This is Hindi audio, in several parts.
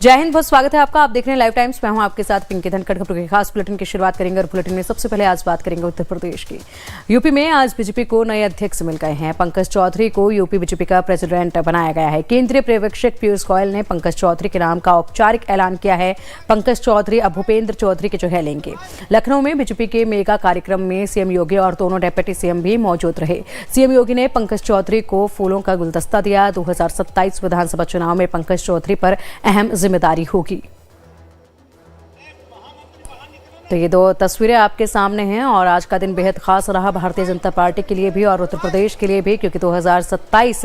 जय हिंद, बहुत स्वागत है आपका। आप देख रहे हैं लाइव टाइम्स। मैं हूं आपके साथ पिंकी धनखड़। खबरों के खास बुलेटिन की शुरुआत करेंगे और बुलेटिन में सबसे पहले आज बात करेंगे उत्तर प्रदेश की। यूपी में आज बीजेपी को नए अध्यक्ष मिल गए हैं। पंकज चौधरी को यूपी बीजेपी का प्रेसिडेंट बनाया गया है। केंद्रीय पर्यवेक्षक पीयूष गोयल ने पंकज चौधरी के नाम का औपचारिक ऐलान किया है। पंकज चौधरी अब भूपेंद्र चौधरी की जगह लेंगे। लखनऊ में बीजेपी के मेगा कार्यक्रम में सीएम योगी और दोनों डेप्यूटी सीएम भी मौजूद रहे। सीएम योगी ने पंकज चौधरी को फूलों का गुलदस्ता दिया। 2027 विधानसभा चुनाव में पंकज चौधरी पर अहम जिम्मेदारी होगी। तो ये दो तस्वीरें आपके सामने हैं और आज का दिन बेहद खास रहा भारतीय जनता पार्टी के लिए भी और उत्तर प्रदेश के लिए भी, क्योंकि 2027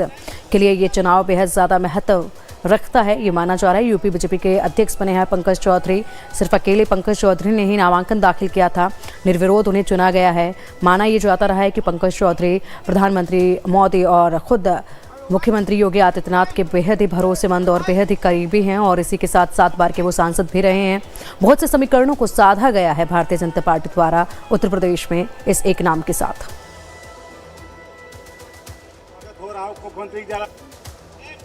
के लिए ये चुनाव बेहद ज्यादा महत्व रखता है। ये माना जा रहा है। यूपी बीजेपी के अध्यक्ष बने हैं पंकज चौधरी। सिर्फ अकेले पंकज चौधरी ने ही नामांकन दाखिल किया था, निर्विरोध उन्हें चुना गया है। माना ये जाता रहा है कि पंकज चौधरी प्रधानमंत्री मोदी और खुद मुख्यमंत्री योगी आदित्यनाथ के बेहद ही भरोसेमंद और बेहद ही करीबी हैं और इसी के साथ 7 बार के वो सांसद भी रहे हैं। बहुत से समीकरणों को साधा गया है भारतीय जनता पार्टी द्वारा उत्तर प्रदेश में इस एक नाम के साथ।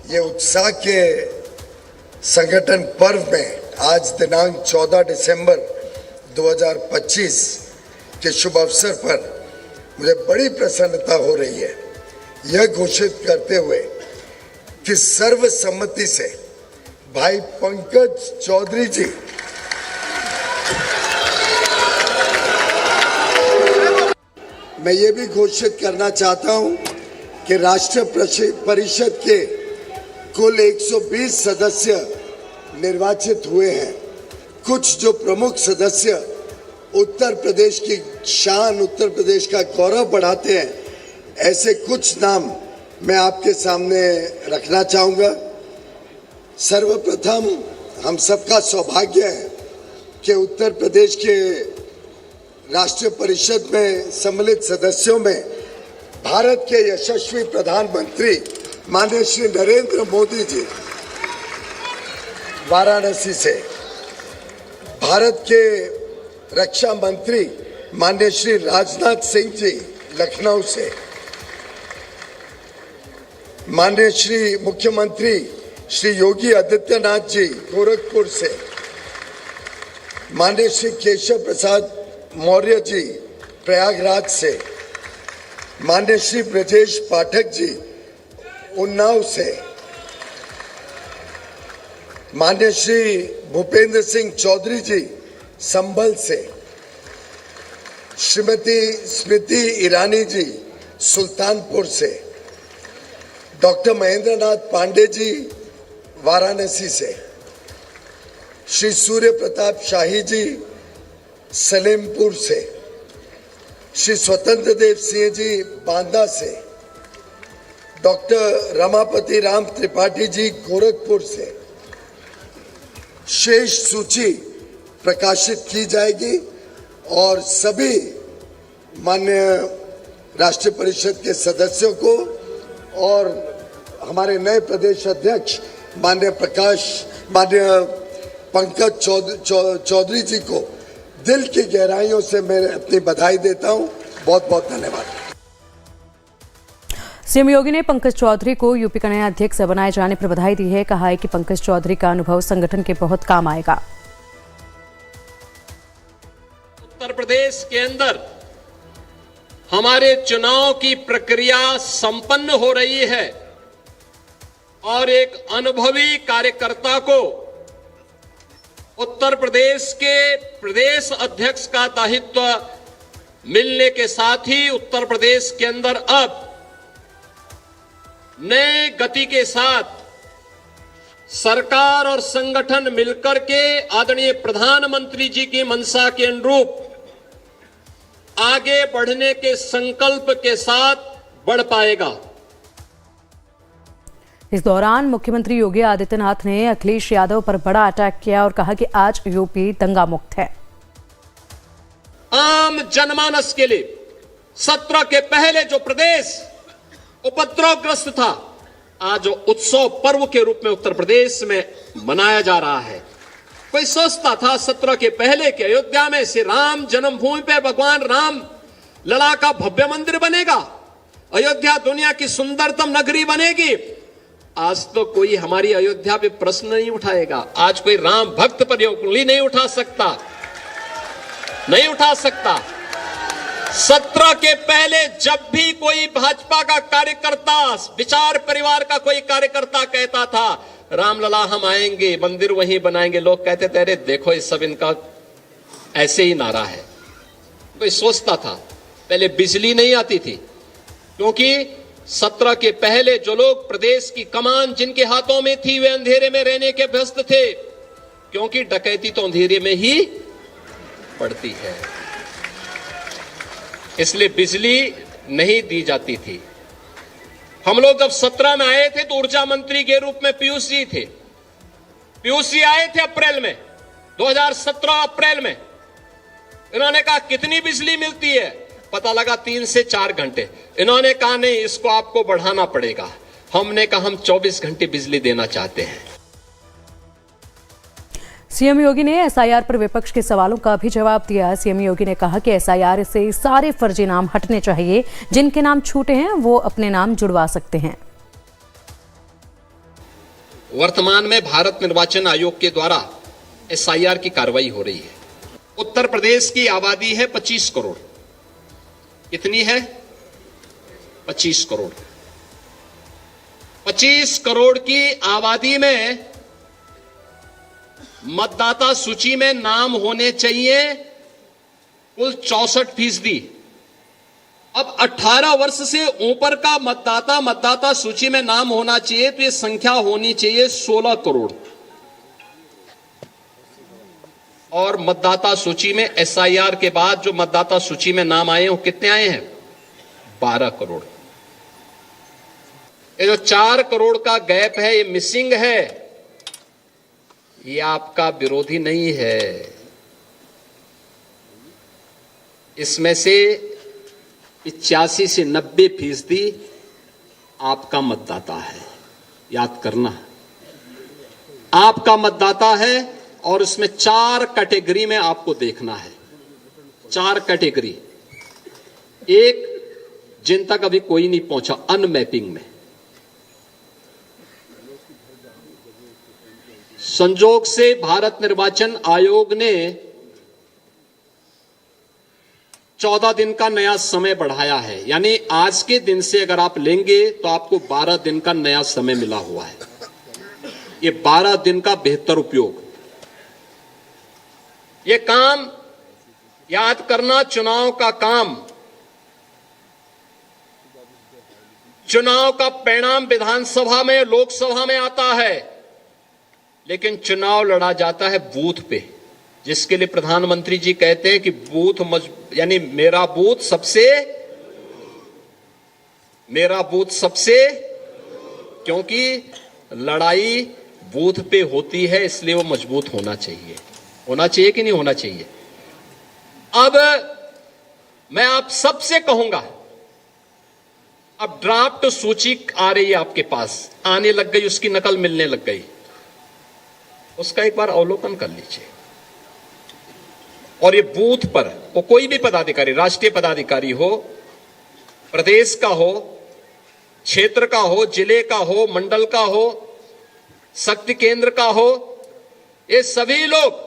ये उत्साह के संगठन पर्व में आज दिनांक 14 दिसंबर 2025 के शुभ अवसर पर मुझे बड़ी प्रसन्नता हो रही है यह घोषित करते हुए कि सर्वसम्मति से भाई पंकज चौधरी जी मैं ये भी घोषित करना चाहता हूं कि राष्ट्रीय परिषद के कुल 120 सदस्य निर्वाचित हुए हैं। कुछ जो प्रमुख सदस्य उत्तर प्रदेश की शान, उत्तर प्रदेश का गौरव बढ़ाते हैं, ऐसे कुछ नाम मैं आपके सामने रखना चाहूँगा। सर्वप्रथम हम सबका सौभाग्य है कि उत्तर प्रदेश के राष्ट्रीय परिषद में सम्मिलित सदस्यों में भारत के यशस्वी प्रधानमंत्री माननीय श्री नरेंद्र मोदी जी वाराणसी से, भारत के रक्षा मंत्री माननीय श्री राजनाथ सिंह जी लखनऊ से, माननीय श्री मुख्यमंत्री श्री योगी आदित्यनाथ जी गोरखपुर से, माननीय श्री केशव प्रसाद मौर्य जी प्रयागराज से, माननीय श्री ब्रजेश पाठक जी उन्नाव से, माननीय श्री भूपेंद्र सिंह चौधरी जी संभल से, श्रीमती स्मृति ईरानी जी सुल्तानपुर से, डॉक्टर महेंद्र नाथ पांडे जी वाराणसी से, श्री सूर्य प्रताप शाही जी सलेमपुर से, श्री स्वतंत्र देव सिंह जी बांदा से, डॉक्टर रमापति राम त्रिपाठी जी गोरखपुर से। शेष सूची प्रकाशित की जाएगी और सभी माननीय राष्ट्रीय परिषद के सदस्यों को और हमारे नए प्रदेश अध्यक्ष माननीय पंकज चौधरी जी को दिल की गहराइयों से मैं अपनी बधाई देता हूं। बहुत बहुत धन्यवाद। सीएम योगी ने पंकज चौधरी को यूपी का नया अध्यक्ष बनाए जाने पर बधाई दी है। कहा है कि पंकज चौधरी का अनुभव संगठन के बहुत काम आएगा। उत्तर प्रदेश के अंदर हमारे चुनाव की प्रक्रिया संपन्न हो रही है और एक अनुभवी कार्यकर्ता को उत्तर प्रदेश के प्रदेश अध्यक्ष का दायित्व मिलने के साथ ही उत्तर प्रदेश के अंदर अब नए गति के साथ सरकार और संगठन मिलकर के आदरणीय प्रधानमंत्री जी की मंशा के अनुरूप आगे बढ़ने के संकल्प के साथ बढ़ पाएगा। इस दौरान मुख्यमंत्री योगी आदित्यनाथ ने अखिलेश यादव पर बड़ा अटैक किया और कहा कि आज यूपी दंगा मुक्त है। आम जनमानस के लिए सत्र के पहले जो प्रदेश उपद्रवग्रस्त था, आज उत्सव पर्व के रूप में उत्तर प्रदेश में मनाया जा रहा है। कोई सोचता था सत्र के पहले कि अयोध्या में श्री राम जन्मभूमि पे भगवान राम लला का भव्य मंदिर बनेगा, अयोध्या दुनिया की सुंदरतम नगरी बनेगी, आज तो कोई हमारी अयोध्या पे प्रश्न नहीं उठाएगा। आज कोई राम भक्त पर उंगली नहीं उठा सकता, नहीं उठा सकता। 17 के पहले जब भी कोई भाजपा का कार्यकर्ता, विचार परिवार का कोई कार्यकर्ता कहता था रामलला हम आएंगे, मंदिर वहीं बनाएंगे, लोग कहते थे अरे देखो ये सब इनका ऐसे ही नारा है। कोई सोचता था। पहले बिजली नहीं आती थी, क्योंकि 17 के पहले जो लोग प्रदेश की कमान जिनके हाथों में थी वे अंधेरे में रहने के व्यस्त थे, क्योंकि डकैती तो अंधेरे में ही पड़ती है, इसलिए बिजली नहीं दी जाती थी। हम लोग जब 17 में आए थे तो ऊर्जा मंत्री के रूप में पीयूष जी थे। पीयूष जी आए थे अप्रैल में, 2017 अप्रैल में। इन्होंने कहा कितनी बिजली मिलती है, पता लगा 3 से 4 घंटे। इन्होंने कहा नहीं, इसको आपको बढ़ाना पड़ेगा। हमने कहा हम 24 घंटे बिजली देना चाहते हैं। सीएम योगी ने एसआईआर पर विपक्ष के सवालों का भी जवाब दिया। सीएम योगी ने कहा कि एसआईआर से सारे फर्जी नाम हटने चाहिए, जिनके नाम छूटे हैं वो अपने नाम जुड़वा सकते हैं। वर्तमान में भारत निर्वाचन आयोग के द्वारा एसआईआर की कार्रवाई हो रही है। उत्तर प्रदेश की आबादी है 25 करोड़। कितनी है? 25 करोड़। 25 करोड़ की आबादी में मतदाता सूची में नाम होने चाहिए कुल 64%। अब 18 वर्ष से ऊपर का मतदाता सूची में नाम होना चाहिए, तो ये संख्या होनी चाहिए 16 करोड़। और मतदाता सूची में एसआईआर के बाद जो मतदाता सूची में नाम आए हैं वो कितने आए हैं? 12 करोड़। ये जो 4 करोड़ का गैप है, ये मिसिंग है, ये आपका विरोधी नहीं है। इसमें से 85 से 90% आपका मतदाता है। याद करना, आपका मतदाता है। और इसमें 4 कैटेगरी में आपको देखना है। 4 कैटेगरी। एक, जिन तक अभी कोई नहीं पहुंचा, अनमैपिंग में। संजोग से भारत निर्वाचन आयोग ने 14 दिन का नया समय बढ़ाया है, यानी आज के दिन से अगर आप लेंगे तो आपको 12 दिन का नया समय मिला हुआ है। ये 12 दिन का बेहतर उपयोग। ये काम याद करना, चुनाव का काम, चुनाव का परिणाम विधानसभा में, लोकसभा में आता है, लेकिन चुनाव लड़ा जाता है बूथ पे, जिसके लिए प्रधानमंत्री जी कहते हैं कि बूथ यानी मेरा बूथ सबसे, क्योंकि लड़ाई बूथ पे होती है, इसलिए वो मजबूत होना चाहिए। होना चाहिए कि नहीं होना चाहिए? अब मैं आप सबसे कहूंगा, अब ड्राफ्ट सूची आ रही है आपके पास, आने लग गई, उसकी नकल मिलने लग गई, उसका एक बार अवलोकन कर लीजिए। और ये बूथ पर वो कोई भी पदाधिकारी, राष्ट्रीय पदाधिकारी हो, प्रदेश का हो, क्षेत्र का हो, जिले का हो, मंडल का हो, शक्ति केंद्र का हो, ये सभी लोग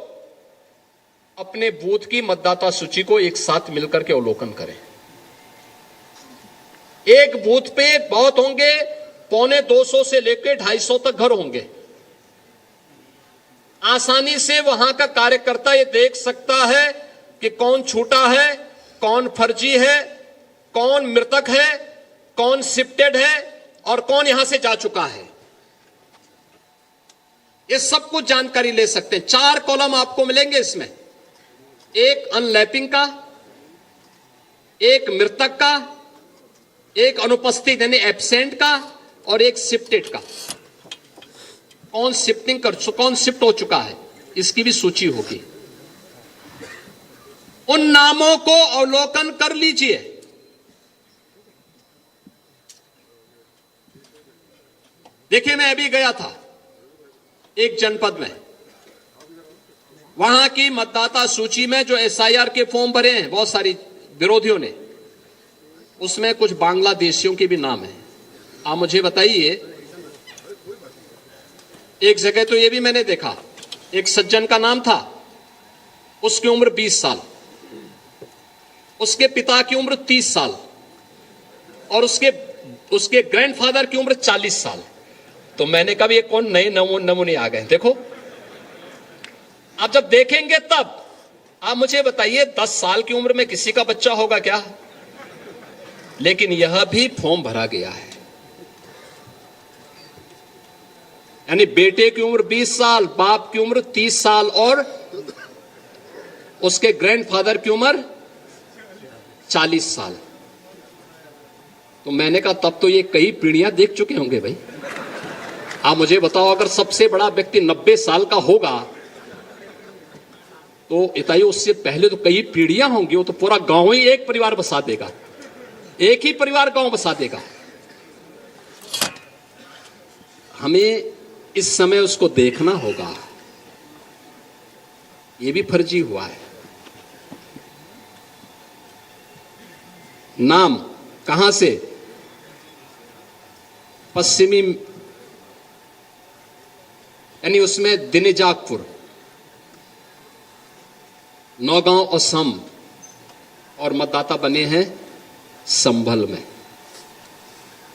अपने बूथ की मतदाता सूची को एक साथ मिलकर के अवलोकन करें। एक बूथ पे बहुत होंगे, 250 से लेकर 250 तक घर होंगे। आसानी से वहां का कार्यकर्ता ये देख सकता है कि कौन छूटा है, कौन फर्जी है, कौन मृतक है, कौन शिफ्टेड है और कौन यहां से जा चुका है। ये सब कुछ जानकारी ले सकते हैं। 4 कॉलम आपको मिलेंगे इसमें, एक अनलैपिंग का, एक मृतक का, एक अनुपस्थित यानी एब्सेंट का और एक शिफ्टेड का। कौन शिफ्ट हो चुका है, इसकी भी सूची होगी। उन नामों को अवलोकन कर लीजिए। देखिए, मैं अभी गया था एक जनपद में, वहां की मतदाता सूची में जो एसआईआर के फॉर्म भरे हैं बहुत सारी विरोधियों ने, उसमें कुछ बांग्लादेशियों के भी नाम हैं। आप मुझे बताइए एक जगह तो ये भी मैंने देखा, एक सज्जन का नाम था, उसकी उम्र 20 साल, उसके पिता की उम्र 30 साल और उसके ग्रैंडफादर की उम्र 40 साल। तो मैंने कहा ये कौन नए नमूने आ गए। देखो, आप जब देखेंगे तब आप मुझे बताइए 10 साल की उम्र में किसी का बच्चा होगा क्या? लेकिन यह भी फॉर्म भरा गया है। यानी बेटे की उम्र 20 साल, बाप की उम्र 30 साल और उसके ग्रैंडफादर की उम्र 40 साल। तो मैंने कहा तब तो ये कई पीढ़ियां देख चुके होंगे भाई। आप मुझे बताओ, अगर सबसे बड़ा व्यक्ति 90 साल का होगा तो इताई उससे पहले तो कई पीढ़ियां होंगी। वो तो पूरा गांव ही एक परिवार बसा देगा, एक ही परिवार गांव बसा देगा। हमें इस समय उसको देखना होगा। ये भी फर्जी हुआ है। नाम कहां से? पश्चिमी, यानी उसमें दिनेजागपुर, नौगांव असम, और मतदाता बने हैं संभल में।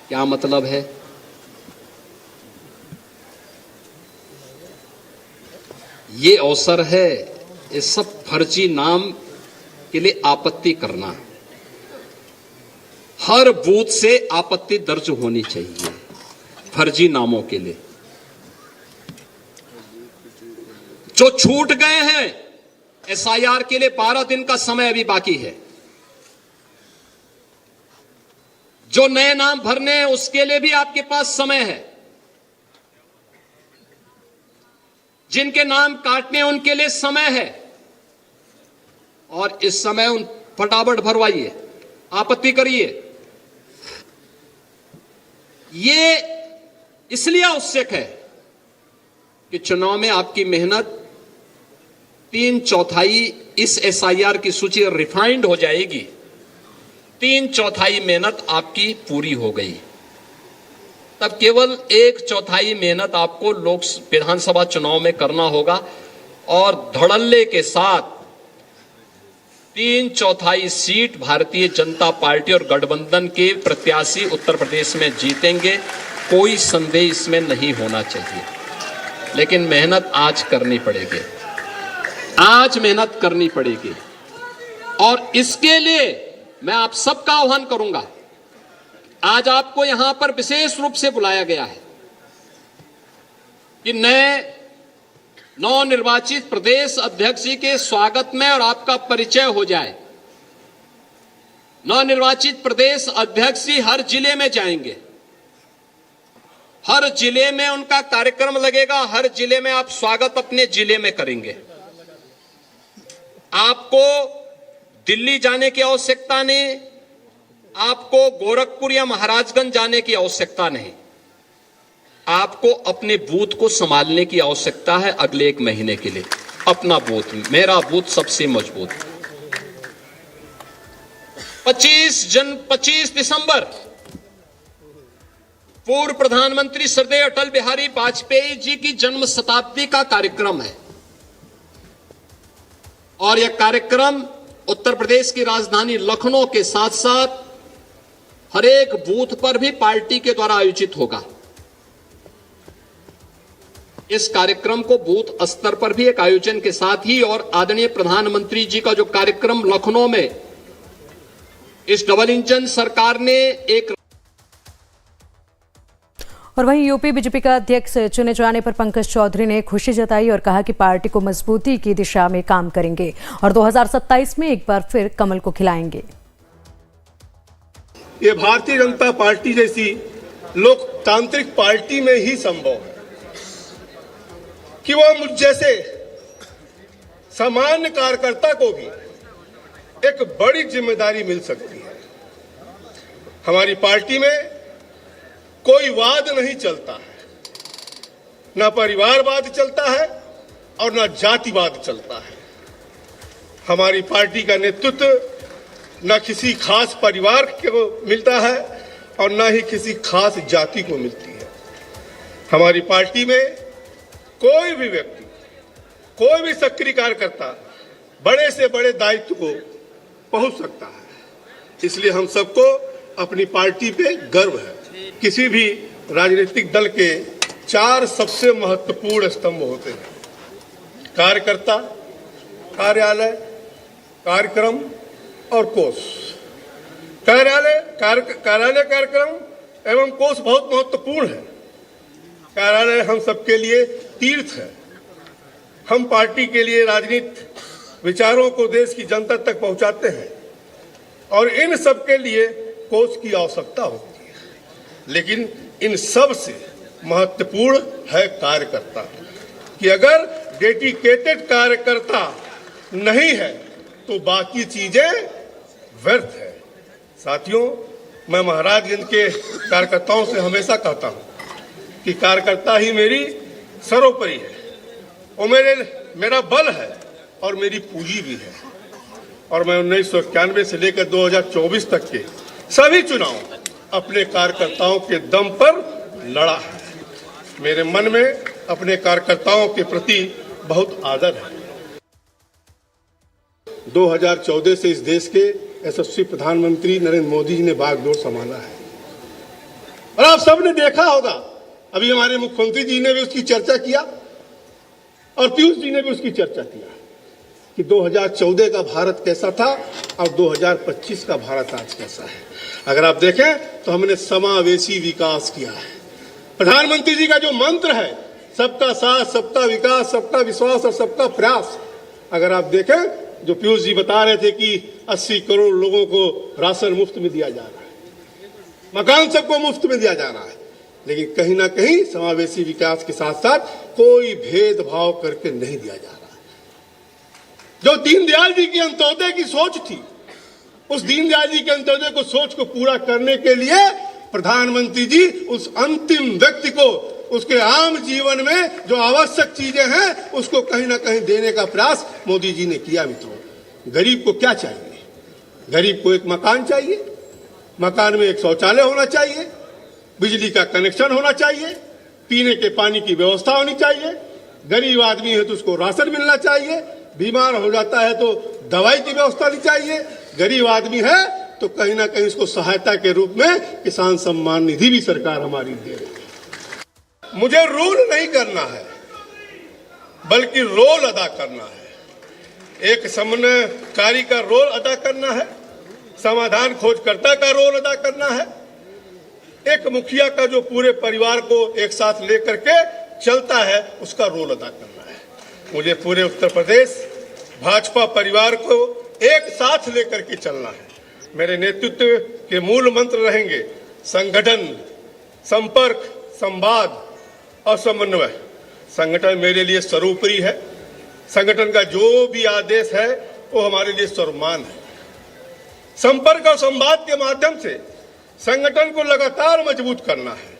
क्या मतलब है? ये अवसर है इस सब फर्जी नाम के लिए आपत्ति करना। हर बूथ से आपत्ति दर्ज होनी चाहिए फर्जी नामों के लिए। जो छूट गए हैं एसआईआर के लिए 12 दिन का समय अभी बाकी है। जो नए नाम भरने हैं उसके लिए भी आपके पास समय है। जिनके नाम काटने हैं उनके लिए समय है। और इस समय उन फटाफट भरवाइए, आपत्ति करिए। ये इसलिए आवश्यक है कि चुनाव में आपकी मेहनत 3/4 इस एसआईआर की सूची रिफाइंड हो जाएगी। 3/4 मेहनत आपकी पूरी हो गई, तब केवल 1/4 मेहनत आपको लोक विधानसभा चुनाव में करना होगा। और धड़ल्ले के साथ 3/4 सीट भारतीय जनता पार्टी और गठबंधन के प्रत्याशी उत्तर प्रदेश में जीतेंगे, कोई संदेह इसमें नहीं होना चाहिए। लेकिन मेहनत आज करनी पड़ेगी, आज मेहनत करनी पड़ेगी। और इसके लिए मैं आप सबका आह्वान करूंगा। आज आपको यहां पर विशेष रूप से बुलाया गया है कि नए नवनिर्वाचित प्रदेश अध्यक्ष जी के स्वागत में और आपका परिचय हो जाए। नवनिर्वाचित प्रदेश अध्यक्ष जी हर जिले में जाएंगे, हर जिले में उनका कार्यक्रम लगेगा, हर जिले में आप स्वागत अपने जिले में करेंगे। आपको दिल्ली जाने की आवश्यकता नहीं, आपको गोरखपुर या महाराजगंज जाने की आवश्यकता नहीं। आपको अपने बूथ को संभालने की आवश्यकता है अगले 1 महीने के लिए। अपना बूथ, मेरा बूथ सबसे मजबूत। 25 दिसंबर पूर्व प्रधानमंत्री श्रद्धेय अटल बिहारी वाजपेयी जी की जन्म शताब्दी का कार्यक्रम है। और यह कार्यक्रम उत्तर प्रदेश की राजधानी लखनऊ के साथ साथ हर एक बूथ पर भी पार्टी के द्वारा आयोजित होगा। इस कार्यक्रम को बूथ स्तर पर भी एक आयोजन के साथ ही, और आदरणीय प्रधानमंत्री जी का जो कार्यक्रम लखनऊ में इस डबल इंजन सरकार ने एक। और वहीं यूपी बीजेपी का अध्यक्ष चुने जाने पर पंकज चौधरी ने खुशी जताई और कहा कि पार्टी को मजबूती की दिशा में काम करेंगे और 2027 में एक बार फिर कमल को खिलाएंगे। ये भारतीय जनता पार्टी जैसी लोकतांत्रिक पार्टी में ही संभव है कि वो मुझ जैसे सामान्य कार्यकर्ता को भी एक बड़ी जिम्मेदारी मिल सकती है। हमारी पार्टी में कोई वाद नहीं चलता है, ना परिवारवाद चलता है और ना जातिवाद चलता है। हमारी पार्टी का नेतृत्व न किसी खास परिवार को मिलता है और न ही किसी खास जाति को मिलती है। हमारी पार्टी में कोई भी व्यक्ति, कोई भी सक्रिय कार्यकर्ता बड़े से बड़े दायित्व को पहुंच सकता है। इसलिए हम सबको अपनी पार्टी पे गर्व है। किसी भी राजनीतिक दल के 4 सबसे महत्वपूर्ण स्तंभ होते हैं: कार्यकर्ता, कार्यालय, कार्यक्रम और कोष। कार्यालय कार्यक्रम एवं कोष बहुत महत्वपूर्ण है। कार्यालय हम सबके लिए तीर्थ है। हम पार्टी के लिए राजनीतिक विचारों को देश की जनता तक पहुंचाते हैं और इन सब के लिए कोष की आवश्यकता होती है। लेकिन इन सब से महत्वपूर्ण है कार्यकर्ता, कि अगर डेडिकेटेड कार्यकर्ता नहीं है तो बाकी चीजें व्यर्थ है। साथियों, मैं महाराजगंज के कार्यकर्ताओं से हमेशा कहता हूं कि कार्यकर्ता ही मेरी सर्वोपरि है, वो मेरा बल है और मेरी पूंजी भी है। और मैं 1991 से लेकर 2024 तक के सभी चुनाव अपने कार्यकर्ताओं के दम पर लड़ा है। मेरे मन में अपने कार्यकर्ताओं के प्रति बहुत आदर है। 2014 से इस देश के यशस्वी प्रधानमंत्री नरेंद्र मोदी जी ने बागडोर संभाला है और आप सबने देखा होगा, अभी हमारे मुख्यमंत्री जी ने भी उसकी चर्चा किया और पीयूष जी ने भी उसकी चर्चा किया कि 2014 का भारत कैसा था और 2025 का भारत आज कैसा है। अगर आप देखें तो हमने समावेशी विकास किया है। प्रधानमंत्री जी का जो मंत्र है, सबका साथ, सबका विकास, सबका विश्वास और सबका प्रयास, अगर आप देखें, जो पीयूष जी बता रहे थे कि 80 करोड़ लोगों को राशन मुफ्त में दिया जा रहा है, मकान सबको मुफ्त में दिया जा रहा है, लेकिन कहीं ना कहीं समावेशी विकास के साथ साथ कोई भेदभाव करके नहीं दिया जा रहा। जो दीनदयाल जी की अंत्योदय की सोच थी, उस दीनदयाल जी के अंत्योदय को सोच को पूरा करने के लिए प्रधानमंत्री जी उस अंतिम व्यक्ति को उसके आम जीवन में जो आवश्यक चीजें हैं उसको कहीं ना कहीं देने का प्रयास मोदी जी ने किया। मित्रों, गरीब को क्या चाहिए? गरीब को एक मकान चाहिए, मकान में एक शौचालय होना चाहिए, बिजली का कनेक्शन होना चाहिए, पीने के पानी की व्यवस्था होनी चाहिए, गरीब आदमी है तो उसको राशन मिलना चाहिए, बीमार हो जाता है तो दवाई की व्यवस्था होनी चाहिए, गरीब आदमी है तो कहीं ना कहीं उसको सहायता के रूप में किसान सम्मान निधि भी सरकार हमारी दे रही है। मुझे रूल नहीं करना है बल्कि रोल अदा करना है। एक समन्वयकारी का रोल अदा करना है, समाधान खोजकर्ता का रोल अदा करना है, एक मुखिया का जो पूरे परिवार को एक साथ लेकर के चलता है उसका रोल अदा करना है। मुझे पूरे उत्तर प्रदेश भाजपा परिवार को एक साथ लेकर के चलना है। मेरे नेतृत्व के मूल मंत्र रहेंगे संगठन, संपर्क, संवाद और समन्वय। संगठन मेरे लिए सर्वोपरि है। संगठन का जो भी आदेश है वो हमारे लिए सर्वमान है। संपर्क और संवाद के माध्यम से संगठन को लगातार मजबूत करना है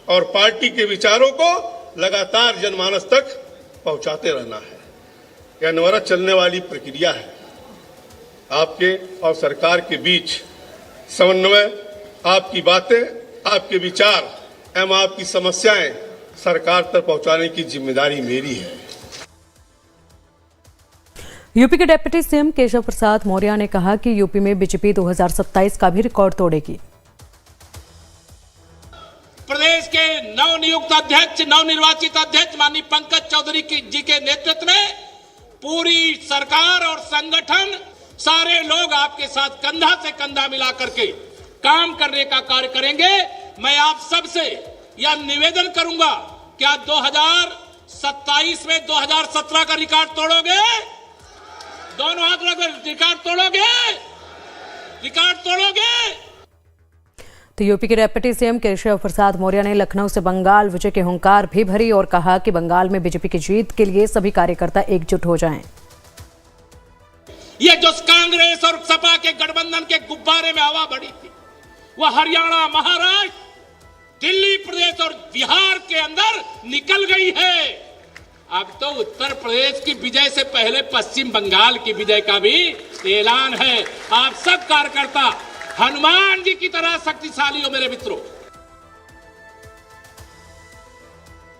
और पार्टी के विचारों को लगातार जनमानस तक पहुंचाते रहना है। यह अनवरत चलने वाली प्रक्रिया है। आपके और सरकार के बीच समन्वय, आपकी बातें, आपके विचार एवं आपकी समस्याएं सरकार तक पहुंचाने की जिम्मेदारी मेरी है। यूपी के डिप्टी सीएम केशव प्रसाद मौर्य ने कहा कि यूपी में बीजेपी 2027 का भी रिकॉर्ड तोड़ेगी। प्रदेश के नवनियुक्त अध्यक्ष, नवनिर्वाचित अध्यक्ष माननीय पंकज चौधरी जी के नेतृत्व में पूरी सरकार और संगठन, सारे लोग आपके साथ कंधा से कंधा मिला करके काम करने का कार्य करेंगे। मैं आप सबसे यह निवेदन करूंगा कि आप 2027 में 2017 का रिकॉर्ड तोड़ोगे। दोनों हाथ रखकर रिकॉर्ड तोड़ोगे, रिकॉर्ड तोड़ोगे। तो यूपी के डिप्टी सीएम केशव प्रसाद मौर्य ने लखनऊ से बंगाल विजय की हुंकार भी भरी और कहा कि बंगाल में बीजेपी की जीत के लिए सभी कार्यकर्ता एकजुट हो जाएं। ये जो कांग्रेस और सपा के गठबंधन के गुब्बारे में हवा बढ़ी थी, वह हरियाणा, महाराष्ट्र, दिल्ली प्रदेश और बिहार के अंदर निकल गई है। अब तो उत्तर प्रदेश की विजय से पहले पश्चिम बंगाल की विजय का भी ऐलान है। आप सब कार्यकर्ता हनुमान जी की तरह शक्तिशाली हो मेरे मित्रों।